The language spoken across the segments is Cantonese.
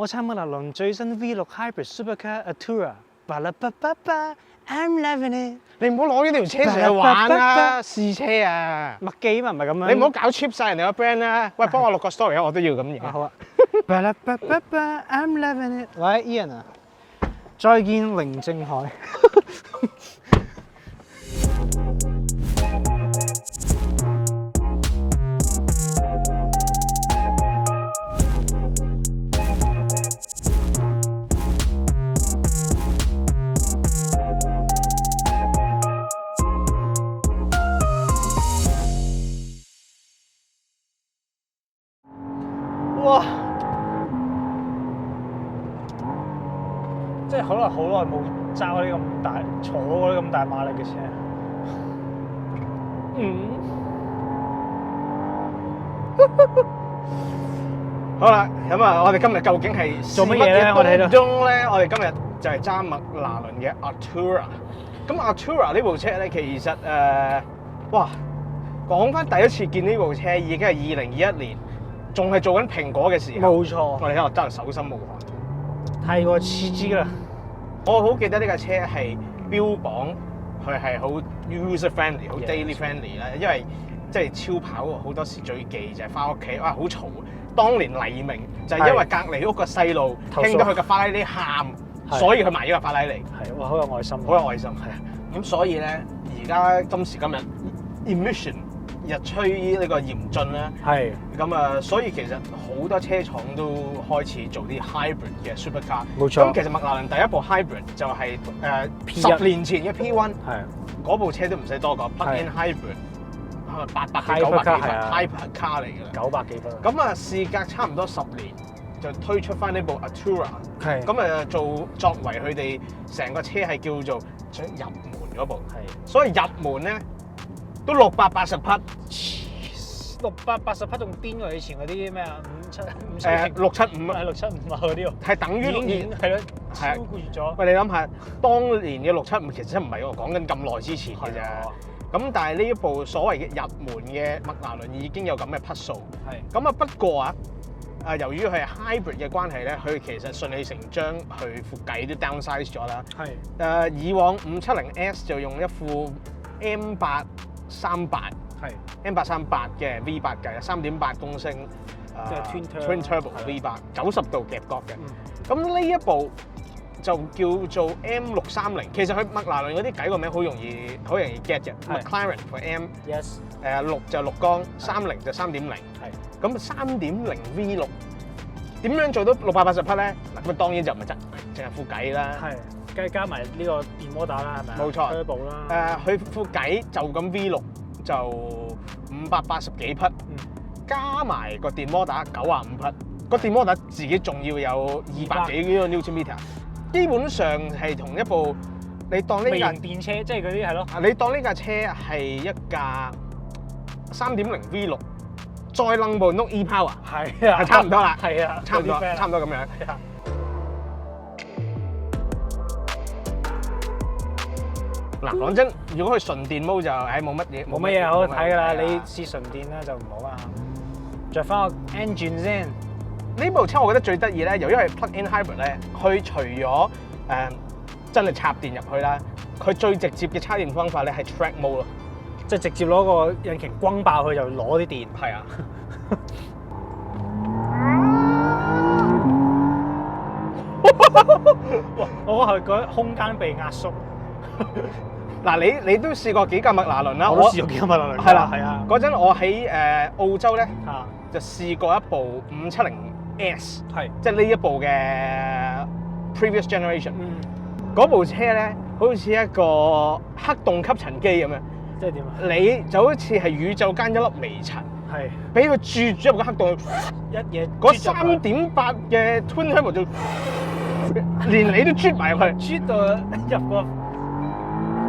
撐麥拿倫最新 V6 Hybrid Supercar Artura。I'm loving it。你唔好攞呢條車成日玩啦，試車啊！麥記嘛，唔係咁樣。你唔好搞 cheap 曬人哋個 brand 啦。喂，幫我錄個 story 啊，我都要咁嘢。好啊。I'm loving it。喂 ，Ian 啊，再見寧靜海。哇！即係好耐冇揸嗰啲咁大，坐嗰啲咁大馬力嘅車。好啦，咁啊，我哋今日究竟係做乜嘢咧？我哋喺度中咧，我哋今日就係揸麥拿倫嘅 Artura。咁 Artura 呢部車咧，其實哇，講翻第一次見呢部車已經係2021年。仲係做緊蘋果嘅時候，冇錯。我哋喺度真係手心無汗，太過刺激啦！我好記得呢架車係標榜佢係好 user friendly、好 daily friendly 啦，因為即係超跑好多時最忌就係翻屋企哇好嘈。當年黎明就係因為隔離屋個細路聽到佢嘅法拉利喊，所以佢買咗架法拉利。係哇，好有愛心，好有愛心係。咁所以咧，而家今時今日 emission日趨呢個嚴峻啦，係咁啊，所以其實好多車廠都開始做啲 hybrid 嘅 supercar。冇錯。咁其實麥拿倫第一部 hybrid 就係10年前嘅 P1，係嗰部車都唔使多講 plug-in hybrid， 800幾900幾分 hyper car 嚟㗎啦，900幾分。咁啊，事隔差唔多10年，就推出翻呢部 Artura。係。咁啊，作為佢哋成個車係叫做想入門嗰部。係。所以入門咧。都680匹，680匹仲癲過以前嗰啲咩啊675啊675啊嗰啲喎，係等於係咯，超越咗。喂，你諗下，當年嘅675其實真唔係喎，講緊咁耐之前嘅啫。咁但係呢一部所謂嘅入門嘅麥拿倫已經有咁嘅匹數。係。咁啊不過啊，由於佢係 hybrid 嘅關係咧，佢其實順理成章佢副計都 downsize 咗啦。係。以往570S 就用一副 M838 係 M838 嘅 V8 計3.8公升，即係 Twin Turbo V8 90度夾角嘅。咁呢一部就叫做 M630，其實佢麥拿倫嗰啲計個名好容易 get 嘅。McLaren 個 M，yes， 6就6缸，30就3.0。係。咁3.0 V6 點樣做到680匹咧？嗱，咁當然就唔係淨係副計啦。係。梗係加埋呢個電摩打啦，係咪啊？冇錯 ，Turbo 啦。佢副計就咁 V6 就580幾匹，加埋個電摩打95匹，個電摩打自己仲要有200幾個 Newtonmeter，基本上係同一部你當呢架電車，即係嗰啲係咯。你當呢架車係一架3.0 V6，再掕部 Note E-Power， 係啊，係差唔多啦，係啊，差唔多咁樣。嗱，講真，如果佢純電模就冇乜嘢好睇㗎啦。你試純電咧就唔好啦。着翻個 engine 先。呢部車我覺得最得意咧，由於係 plug-in hybrid 咧，佢除咗真係插電入去啦，佢最直接嘅插電方法咧係 track mode 咯，即係直接攞個引擎轟爆佢就攞啲電。係啊。哇！我係覺得空間被壓縮。嗱，你都試過幾架麥拿倫啦？我都試過幾架麥拿倫。係啦，係啊。嗰陣我喺澳洲咧，就試過一部570S， 係即係呢一部嘅 previous generation。嗰部車咧，好似一個黑洞吸塵機咁樣。即係點啊？你就好似係宇宙間一粒微塵，係俾佢注咗入個黑洞，一嘢嗰3.8嘅 Twin Turbo 就連你都啜埋入去，啜到入個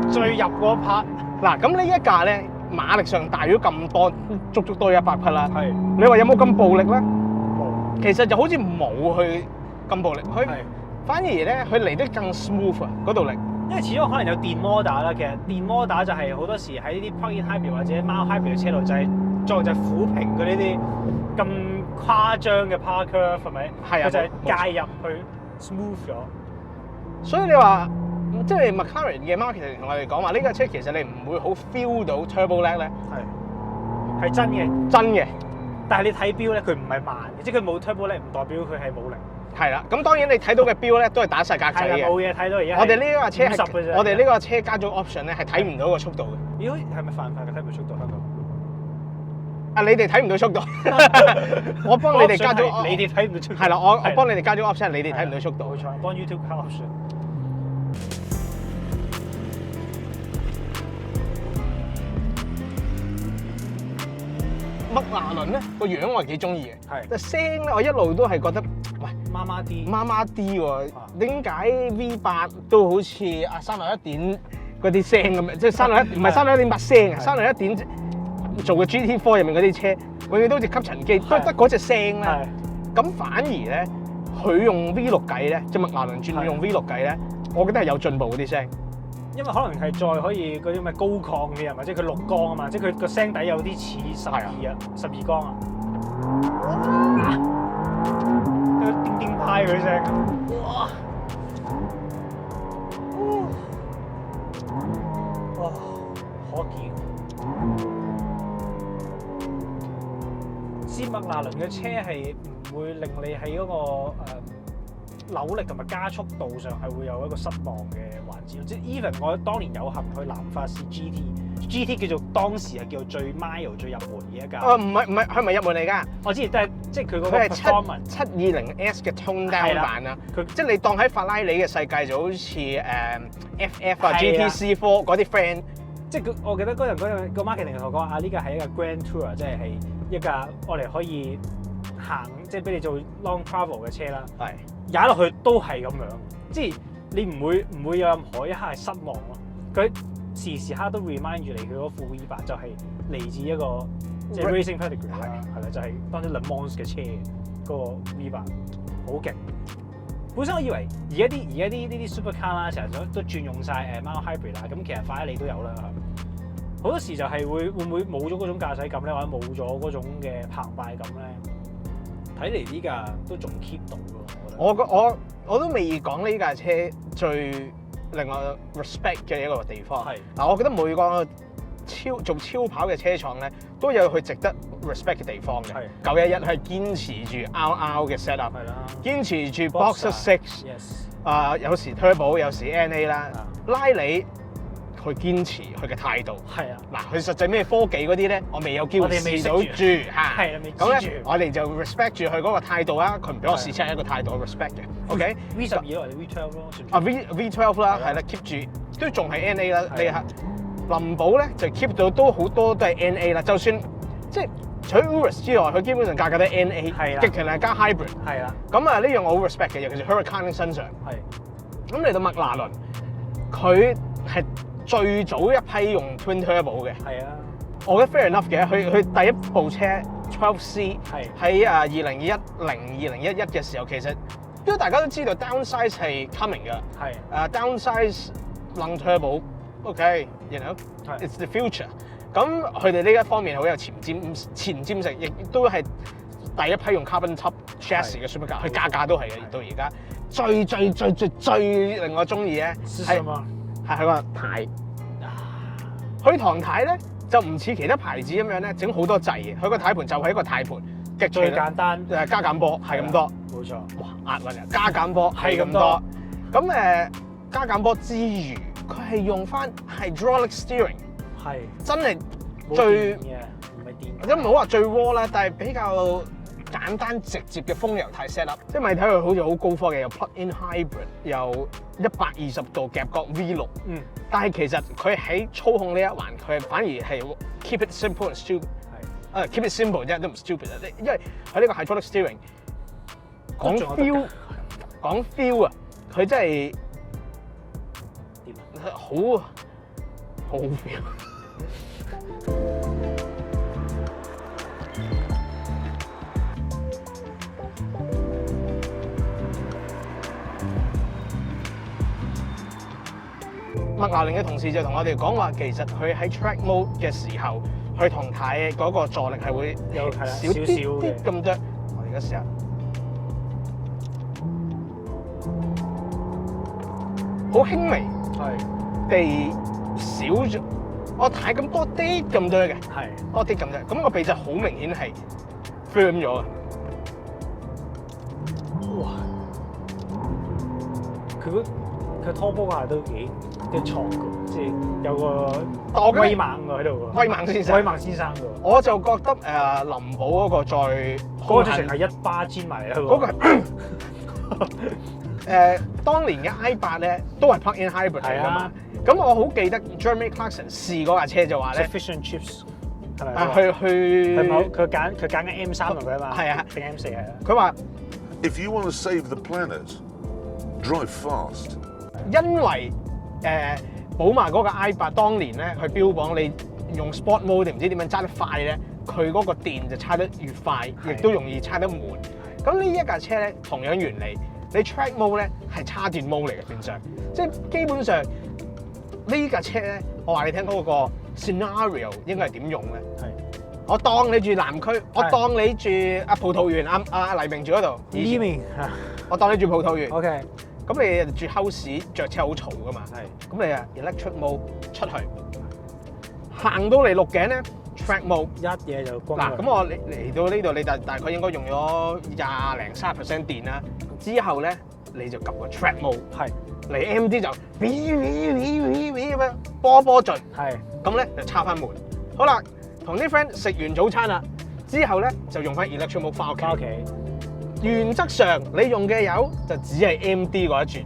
最入嗰 part。嗱，咁呢一架咧馬力上大咗咁多，足多100匹啦。係。你話有冇咁暴力咧？冇。其實就好似冇去咁暴力，佢反而咧佢嚟得更 smooth 啊嗰度力。因為始終可能有電摩打啦，其實電摩打就係好多時喺呢啲 plug-in hybrid 或者 mild hybrid 嘅車度就係作用就係撫平佢呢啲咁誇張嘅 power curve 係咪？係啊，佢就係介入去 smooth 咗。所以你話即係 McLaren 嘅 marketing 同我哋講話呢架車其實你唔會好 feel 到 turbo lag 咧，係真嘅，真嘅。但係你睇錶咧，佢唔係慢嘅，即係佢冇 turbo lag，唔代表佢係冇力。係啦，咁當然你睇到嘅錶咧都係打晒格仔嘅。冇嘢睇到而家。我哋呢架車50嘅啫。我哋呢個車加咗 option 咧係睇唔到個速度嘅。咦？係咪犯法嘅睇唔到速度香港？啊！你哋睇唔到速度，我幫你哋加咗。你哋睇唔到速度。係啦，我幫你哋加咗 option，你哋睇唔到速度。冇錯，幫 YouTube 加 option。麥拿倫咧個樣我係幾中意嘅，係。但聲咧我一路都係覺得，喂，麻麻啲。麻麻啲喎，點解 V8 都好似啊361點嗰啲聲咁樣，即係361唔係361.8聲啊，361點做嘅 GT4 入面嗰啲車，永遠都好似吸塵機，都係得嗰隻聲咧。咁反而咧，佢用 V6 計咧，即係麥拿倫轉用 V6 計咧，我覺得係有進步嗰啲聲。因為可能係再可以嗰啲咩高亢啲啊嘛，即係佢6缸啊嘛，即係佢個聲底有啲似12缸啊，有叮叮派嗰啲聲，哇，哇，可見。試麥拿倫嘅車係唔會令你喺嗰個扭力同埋加速度上係會有一個失望嘅環節，即係 even 我當年有幸去南法試 GT 叫做當時係叫做最 mile 最入門嘅一架。唔係，佢唔係入門嚟㗎。我知，但係即係佢嗰個 performance 720S 嘅 tone down 版啊。佢即係你當喺法拉利嘅世界就好似FF 啊 GTC4 嗰啲 friend。即係我記得嗰陣個 marketing 同我講啊，呢架係一架 Grand Tour， 即係一架我哋可以行，即係俾你做 long travel 嘅車啦。係。踩落去都係咁樣，即係你唔會有任何一刻係失望咯。佢時時刻都 remind 住你佢嗰副 V8 就係嚟自一個即係 racing pedigree 啦，係啦，就係當啲 Le Mans 嘅車嗰個 V8 好勁。本身我以為而家啲呢啲 supercar 啦，成日都轉用晒mild hybrid 啦，咁其實法拉利都有啦。好多時就係會唔會冇咗嗰種駕駛感咧，或者冇咗嗰種嘅澎湃感咧？睇嚟呢架都仲 keep 到喎。我都未講呢架車最令我 respect 嘅一個地方。係嗱，我覺得每個做超跑嘅車廠咧，都有佢值得 respect 嘅地方嘅。911係堅持住 RR 嘅 setup， 堅持住 Boxer 6，有時 Turbo， 有時 NA 啦。拉里佢堅持佢嘅態度。係啊，嗱，佢實際咩科技嗰啲咧，我未有機會試到住嚇。係啦，咁咧，我哋就 respect 住佢嗰個態度啦。佢唔俾我試車係一個態度嘅 respect 嘅。OK。V12 咯，定 V12 咯？啊 V12 啦，係啦 ，keep 住都仲係 NA 啦。呢下林寶咧就 keep 到都好多都係 NA 啦。就算即係除咗 Urus 之外，佢基本上架架都係 NA。係啦。極其量加 hybrid。係啦。咁啊，呢樣我好 respect 嘅，尤其是 Huracan 身上。係。咁嚟到麥拿倫，佢係最早一批用 Twin Turbo 嘅。係啊。我覺得 fair enough 嘅，佢第一部車 12C 喺2011嘅時候，其實因為大家都知道 downsize 係 coming 㗎。係。downsize long turbo，OK，you know，it's the future。咁佢哋呢一方面好有前瞻性，亦都係第一批用 carbon top chassis 嘅 supercar，佢架都係嘅，到而家最令我中意咧係佢個軚。佢堂軚咧就唔似其他牌子咁樣咧整好多掣嘅，佢個軚盤就係一個軚盤，最簡單加減波係咁多。冇錯。哇，壓運啊！加減波係咁多。咁加減波之餘，佢係用翻 hydraulic steering。係真係最唔係電，即唔好話最 raw 啦，但係比較簡單直接嘅風油軚 set up， 即係咪睇佢好似好高科技，又 plug-in hybrid， 又120度夾角 V6。但係其實佢喺操控呢一環，佢反而係 keep it simple and stupid。係keep it simple 啫，都唔 stupid 啊！因為佢呢個 hydraulic steering 講 feel 啊，佢真係點啊？好 feel。麥拿倫嘅同事就同我哋講話，其實佢喺 track mode 嘅時候，佢同軚嗰個助力係會有少啲咁多。嘅時候，好輕微地少咗，我睇咁多啲咁多嘅，多啲咁多，咁個鼻就好明顯係 firm 咗嘅。哇！佢拖波下都幾挫嘅，即係有個威猛喺度喎。威猛先生㗎。我就覺得林寶嗰個再嗰個直情係一巴煎埋嚟啦。嗰個當年嘅 I8咧都係 plug-in hybrid 嚟㗎嘛。咁我好記得 Jeremy Clarkson 試嗰架車就話咧 ，Fish and Chips 係咪？佢揀緊 M3 同佢啊嘛。係啊，定 M4係啊。佢話 If you want to save the planet, drive fast。因為寶馬嗰個 I8 當年咧，佢標榜你用 Sport Mode 定唔知點樣揸得快咧，佢嗰個電就叉得越快，亦都容易叉得滿。咁呢一架車咧，同樣原理，你 Track Mode 咧係叉電 mode 嚟嘅變相，即係基本上呢架車咧，我話你聽嗰個 scenario 應該係點用咧？係我當你住南區，我當你住葡萄園，黎明住嗰度。黎明，我當你住葡萄園。OK。咁你住 house 着車好嘈噶嘛？係。咁你啊 electric mode 出去，行到嚟鹿頸咧 track mode 一嘢就光。嗱，咁我嚟到呢度，你大概應該用咗20-30% 電啦。之後咧，你就撳個 track mode。係。嚟 MD 就咁樣波盡。係。咁咧就插翻門。好啦，同啲 friend 食完早餐啦，之後咧就用翻 electric mode 翻屋企。原則上你用嘅油就只係 MD 嗰一轉，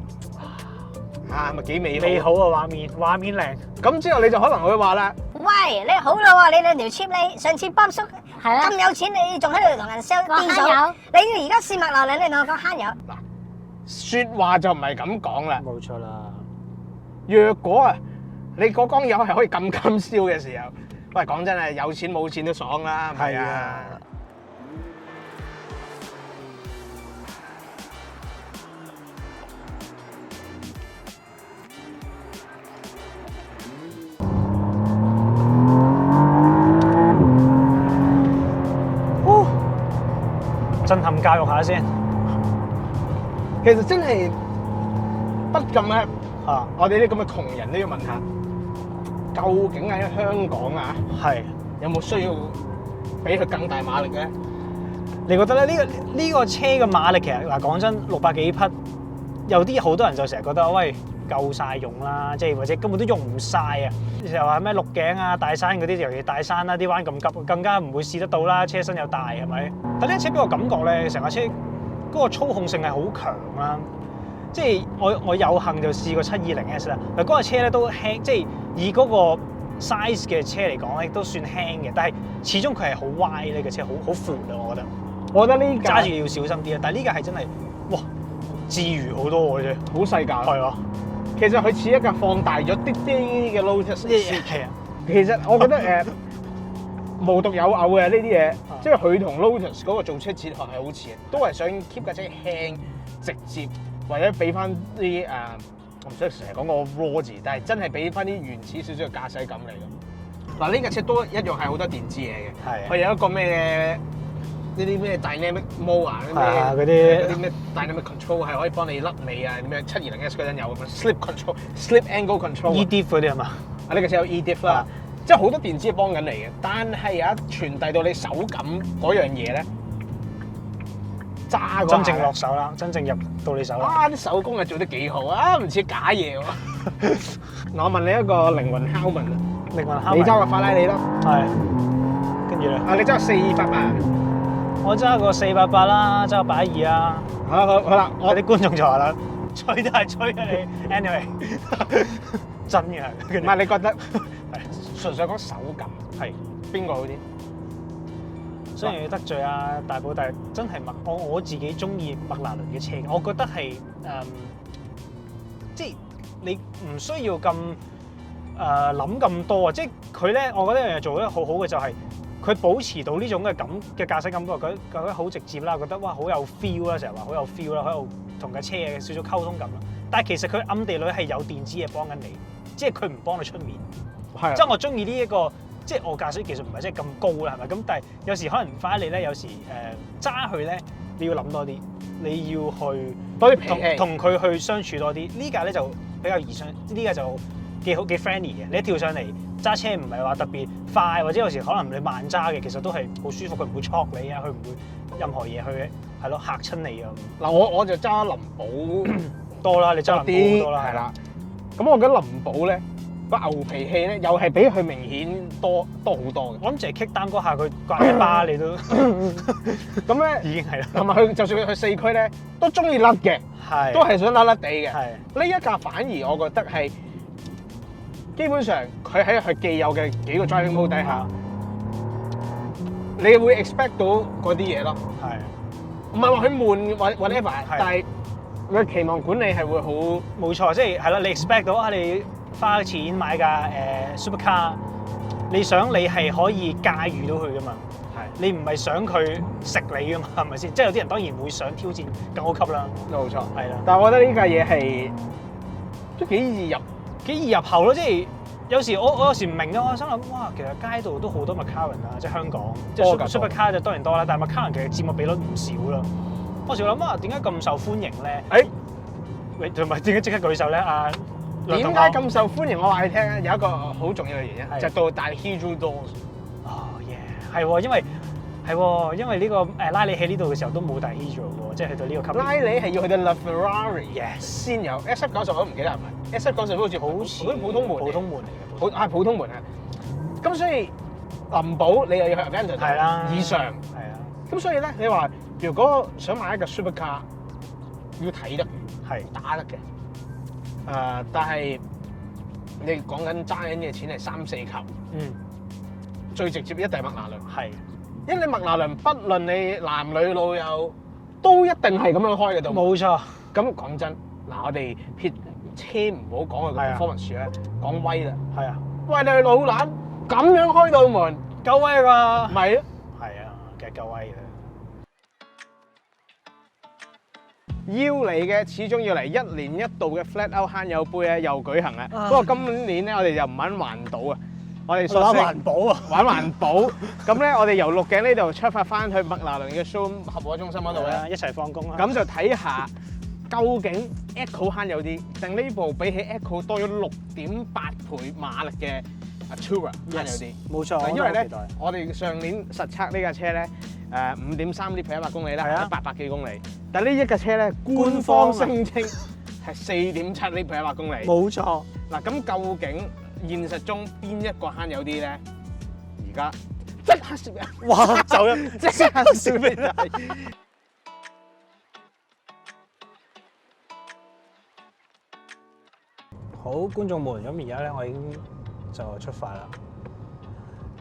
咪幾美好？美好啊畫面靚。咁之後你就可能會話啦，喂，你好啦喎，你兩條 cheap 你上次幫叔係啦，咁有錢你仲喺度同人 sell 電油，你而家試麥流你同我講慳油。嗱，説話就唔係咁講啦。冇錯啦。若果你嗰缸油係可以咁燒嘅時候，喂，講真係有錢冇錢都爽啦，係啊。震撼教育下先，其實真係不禁咧我哋啲咁嘅窮人都要問下，究竟喺香港有冇需要俾佢更大馬力咧？你覺得咧呢個車嘅馬力其實嗱講真600幾匹，有啲好多人就成日覺得喂夠晒用啦，即係或者根本都用唔晒啊！成日話咩鹿頸啊、大山嗰啲，尤其大山啦，啲彎咁急，更加唔會試得到啦。車身又大，係咪？但呢架車俾我感覺咧，成架車嗰個操控性係好強啦。即係我有幸就試過720S 啦。嗱，嗰架車咧都輕，即係以嗰個 size 嘅車嚟講咧，都算輕嘅。但係始終佢係好歪呢個車，好闊啊！我覺得呢架揸住要小心啲啊！但係呢架係真係哇，自如好多嘅啫，好細架。係啊。其實佢似一架放大咗啲嘅 Lotus。係啊，其實我覺得無獨有偶嘅呢啲嘢，即係佢同 Lotus 嗰個造車哲學係好似嘅，都係想 keep 架車輕、直接，或者俾翻啲我唔想成日講個 raw 字，但係真係俾翻啲原始少少嘅駕駛感嚟嘅。嗱，呢架車都一樣係好多電子嘢嘅，係。佢有一個咩呢啲咩 dynamic mode 啊，嗰啲咩 dynamic control 係可以幫你甩尾啊，咩720S 嗰陣有咁樣 slip control、slip angle control。EDIF 嗰啲係嘛？呢個車有 EDIF 啦，即係好多電子幫緊你嘅。但係傳遞到你手感嗰樣嘢咧，揸真正落手啦，真正入到你手啦。啲手工係做得幾好啊，唔似假嘢喎。我問你一個靈魂拷問啊，你揸個法拉利啦，係，跟住咧，你揸個488。我揸個488啦，揸個812啊。好啦，我啲觀眾就話啦，吹都係吹啊你。Anyway， 真嘅。唔係你覺得純粹講手感係邊個好啲？雖然要得罪啊大寶，但係真係我自己中意麥拿倫嘅車，我覺得係即係你唔需要咁諗咁多啊！即係佢咧，我覺得一樣嘢做得好好嘅就係。佢保持到呢種嘅駕駛感覺，覺得好直接啦，覺得哇好有 feel 啦，成日話好有 feel 啦，喺度同架車嘅少少溝通感啦。但係其實佢暗地裏係有電子嘢幫緊你，即係佢唔幫你出面。係。即係我中意呢一個，即係我駕駛技術唔係真係咁高啦，係咪？咁但係有時可能法拉利咧，有時揸佢咧你要諗多啲，你要去多啲脾氣，同佢去相處多啲。呢架咧就比較易相，呢架就幾好幾 friendly 嘅。你一跳上嚟揸車唔係話特別快，或者有時可能你慢揸嘅，其實都係好舒服。佢唔會挫你啊，佢唔會任何嘢去係咯嚇親你啊。嗱我就揸林寶多啦，你揸林寶多啦，係啦。咁我覺得林寶咧個牛脾氣咧又係比佢明顯多好多嘅。我諗就係 kick down 嗰下佢刮一巴你都咁咧已經係啦。同埋佢就算佢去四驅咧都中意甩嘅，係都係想甩甩地嘅。係呢一架反而我覺得係基本上佢喺佢既有嘅幾個 driving mode 底下，你會 expect 到嗰啲嘢咯。係唔係話佢悶或 whatever，但係佢期望管理係會好冇錯，即係啦，你 expect 到啊，你花錢買架supercar，你想你係可以駕馭到佢噶嘛？係，你唔係想佢食你噶嘛？係咪先？即係有啲人當然會想挑戰更高級啦。冇錯，係啦。但係我覺得呢架嘢係都幾易入點解咁受歡迎？我話你聽啊，有一個好重要嘅原因，就係到大 Hydro Doors。哦耶，係喎，因為呢個拉里喺呢度嘅時候都冇大 Hydro 喎，即係去到呢個級別。拉里係要去到 LaFerrari 先有 SF90，我都唔記得係咪 SF90 好似普通門嚟嘅，普通門啊。咁所以林寶你又要去 Aventador 係啦以上，係啊。咁所以咧，你話如果想買一個 supercar，要睇得係打得嘅。但係你講緊揸緊嘅錢係3、4球，最直接一定係麥拿倫，係，因為你麥拿倫不論你男女老幼，都一定係咁樣開嘅度。冇錯。咁講真，嗱我哋撇車唔好講佢個 performance 啦，講威啦。係啊，喂你老闆咁樣開到門，夠威㗎。咪咯。係啊，其實夠威嘅。要嚟嘅始終要嚟1年1度嘅 Flat Out 慳友杯咧又舉行啦。不過今年咧我哋就唔玩環島啊，我哋玩環保啊，玩環保。咁咧我哋由鹿頸呢度出發翻去麥拿倫嘅 showroom 合和中心嗰度咧，一齊放工啦。咁就睇下究竟 Echo 慳有啲，定呢部比起 Echo 多咗6.8倍馬力嘅 Artura 慳有啲。冇錯，因為咧我哋上年實測呢架車咧5.3 L/100公里啦，800幾公里。但呢一架車咧，官方聲稱係4.7 L/100公里。冇錯。嗱，咁究竟現實中邊一個慳有啲咧？而家即刻攝入，哇！走入即刻攝俾你睇。好，觀眾們，咁而家咧我已經就出發啦。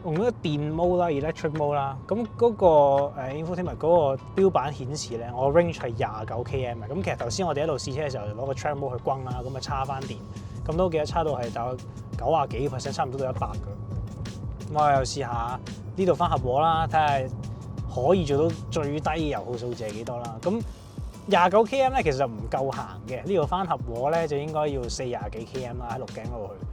用咗電 mode 啦 ，electric mode 啦，咁嗰個infotainment 嗰個標版顯示咧，我 range 係29 km 嘅。咁其實頭先我哋喺度試車嘅時候，就攞個 track mode 去轟啦，咁啊叉翻電，咁都記得叉到係大概90幾%，差唔多到100㗎。咁我又試下呢度翻合和啦，睇下可以做到最低油耗數字係幾多啦。咁29 km 咧其實就唔夠行嘅，呢度翻合和咧就應該要40幾 km 啦，喺鹿頸嗰度去。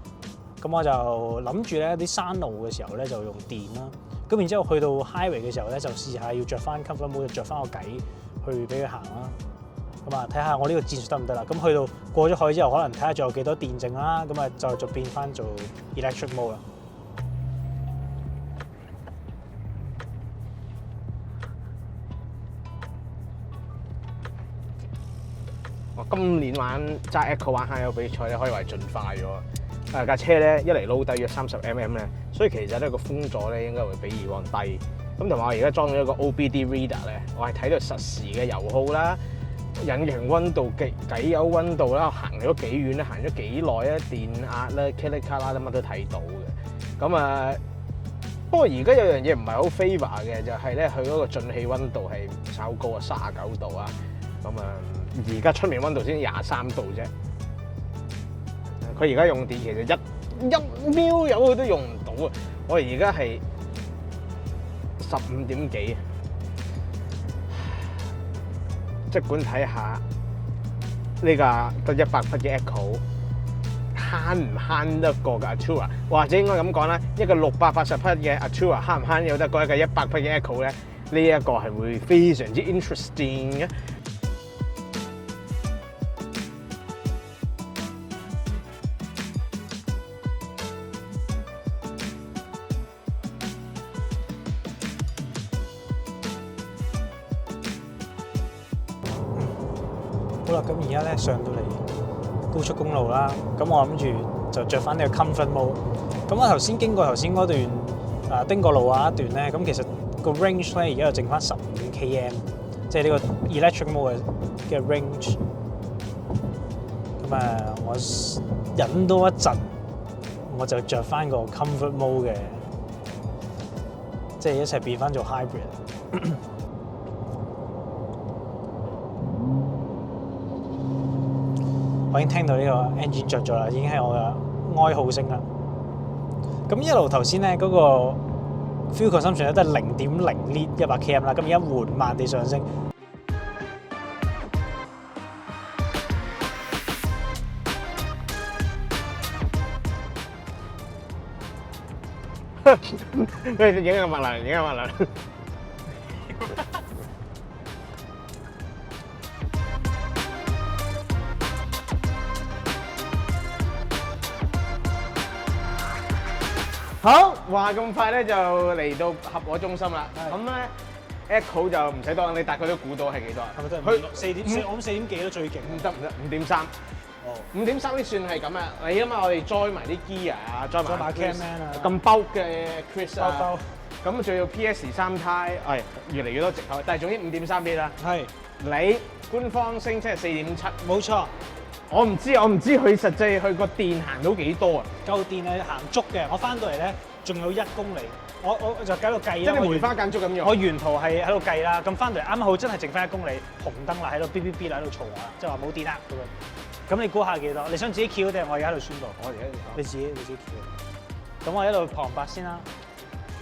咁我就諗住咧啲山路嘅時候咧就用電啦，咁然之後去到 highway 嘅時候咧就試下要着翻 comfort mode，着翻個計去俾佢行啦。咁啊睇下我呢個戰術得唔得啦？咁去到過咗海之後，可能睇下仲有幾多電剩啦，咁啊就變翻做 electric mode 啦。我今年揸 Echo 玩慳油比賽咧，可以話係進化咗。架車咧一嚟撈低約30 mm 咧，所以其實咧個風阻咧應該會比以往低。咁同埋我而家裝咗一個 OBD reader 咧，我係睇到實時嘅油耗啦、引擎溫度、計油溫度啦、行咗幾遠咧、行咗幾耐啊、電壓啦、kilometer 啦，乜都睇到嘅。咁不過而家有樣嘢唔係好 favor 嘅，就係咧佢嗰個進氣溫度係稍高啊，39度啊。咁而家出面溫度先23度啫。佢而家用電其實一秒油佢都用唔到啊！我而家係15點幾，即管睇下呢架得100匹嘅 Echo 慳唔慳得過嘅 Artura， 或者應該咁講啦，一個680匹嘅 Artura 慳唔慳有得過一個100匹嘅 Echo 咧？呢一個係會非常之 interesting 嘅。好啦，咁而家咧上到嚟高速公路啦，咁我諗住就着翻呢個 comfort mode。咁我頭先經過頭先嗰段丁角路啊一段咧，咁其實個 range 咧而家又剩翻15 km， 即係呢個 electric mode 嘅 range。咁我忍多一陣，我就着翻個 comfort mode 嘅，即係一齊變翻做 hybrid。我已經聽到呢個 engine 着咗啦，已經係我嘅哀號聲啦。咁一路頭先咧嗰個 fuel consumption 咧都係0.0 lit 100 km 啦，咁而家緩慢地上升。佢影下麥蘭，影下麥蘭。好，話咁快咧就嚟到合和中心啦。咁咧 Echo 就唔使多，你大概都估到係幾多啊？係咪真係佢4點？我諗4點幾都最勁。唔得，5.3。哦，5.3都算係咁啊！你諗下，我哋載埋啲 gear 啊，載埋 camman 啊，咁bulk嘅 Chris 啊，咁仲要 PS3 胎，越嚟越多藉口。但係總之5.3 lit 啦。係。你官方聲稱係4.7。冇錯。我唔知佢實際佢個電行到幾多啊？夠電係行足嘅，我翻到嚟咧仲有1公里，我就喺度計啦。即係梅花間竹咁用。我沿途係喺度計啦，咁翻到嚟啱好真係剩翻1公里，紅燈啦，喺度嗶嗶嗶喺度嘈啊，即係話冇電啦咁樣。咁你估下幾多？你想自己翹定係我而家喺度宣佈？我而家你自己翹。咁我一路旁白先啦。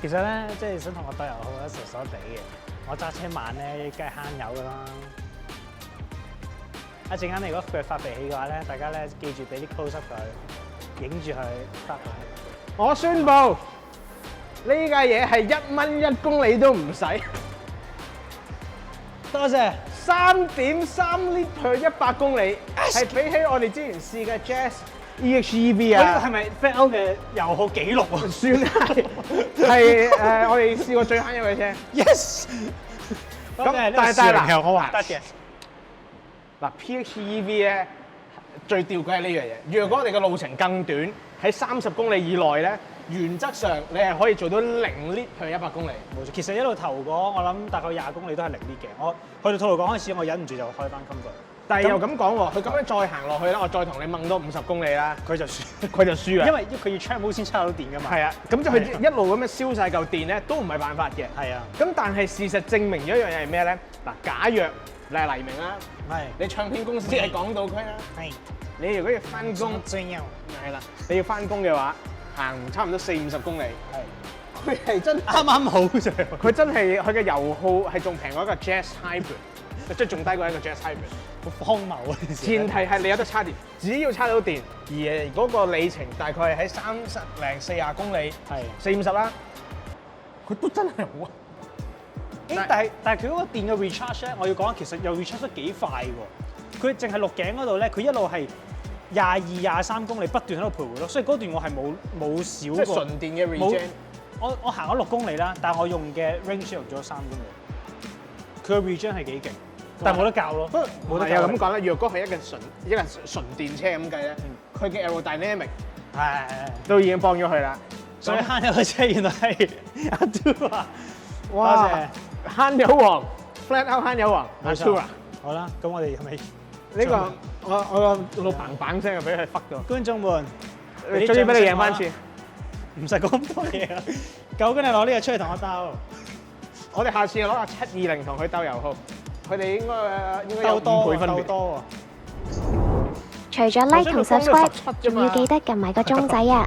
其實咧，即係想同我導遊好咧，傻傻地嘅。我揸車慢咧，梗係慳油㗎啦。一陣間你如果佢發脾氣嘅話咧，大家咧記住俾啲 close up 佢，影住佢發脾氣。我宣佈呢架嘢係1蚊1公里都唔使。多謝。3.3 lit per 100公里，係比起我哋之前試嘅 Jazz EHEV 啊。呢個係咪 Vettel 嘅油耗紀錄啊？算係我哋試過最慳油嘅車。Yes。咁但係嗱，我話得嘅。嗱 PHEV 咧最吊詭係呢樣嘢。若果我哋嘅路程更短，喺30公里以內咧，原則上你係可以做到0 lit per 100公里。冇錯，其實一路頭嗰我諗大概20公里都係0 lit 嘅。我去到吐露港開始，我忍唔住就開翻 comfort。但係又咁講喎，佢咁樣再行落去啦，我再同你掹多50公里啦，佢就輸啊！因為佢要 charge 冇先插到電㗎嘛。係啊，咁就佢一路咁樣燒晒嚿電咧，都唔係辦法嘅。係啊。咁但係事實證明咗一樣嘢係咩咧？嗱，假若你係黎明啦，係你唱片公司喺港島區啦，係你如果要翻工，係啦，你要翻工嘅話，行差唔多40-50公里，係佢係真啱啱好啫。佢真係佢嘅油耗係仲平過一個 Jazz Hybrid， 即係仲低過一個 Jazz Hybrid。好荒謬啊！前提係你有得叉電，只要叉到電，而嗰個里程大概係喺30-40公里，係40-50啦，佢都真係好啊！但係佢嗰個電嘅 recharge 咧，我要講其實又 recharge 得幾快喎。佢淨係鹿頸嗰度咧，佢一路係22-23公里不斷喺度徘徊咯，所以嗰段我係冇少過。即係純電嘅 regen。我行咗6公里啦，但係我用嘅 range 用咗3公里。佢嘅 regen 係幾勁，但係冇得教咯。冇得教。又咁講啦，若果係一個純電車咁計咧，佢嘅 aerodynamic 都已經幫咗佢啦。所以慳油嘅車原來係阿 Do 啊！哇！慳油王 ，flat out 慳油王，阿 Do 啊！好啦，咁我哋係咪呢個我個老嘭嘭聲就俾佢忽咗。觀眾們，終於俾你贏翻次，唔使講咁多嘢啊！究竟你攞呢個出去同我鬥？我哋下次攞個720同佢鬥油耗，佢哋應該有5倍分別。多喎！除咗 like 同 subscribe，仲要記得撳埋個鐘仔啊！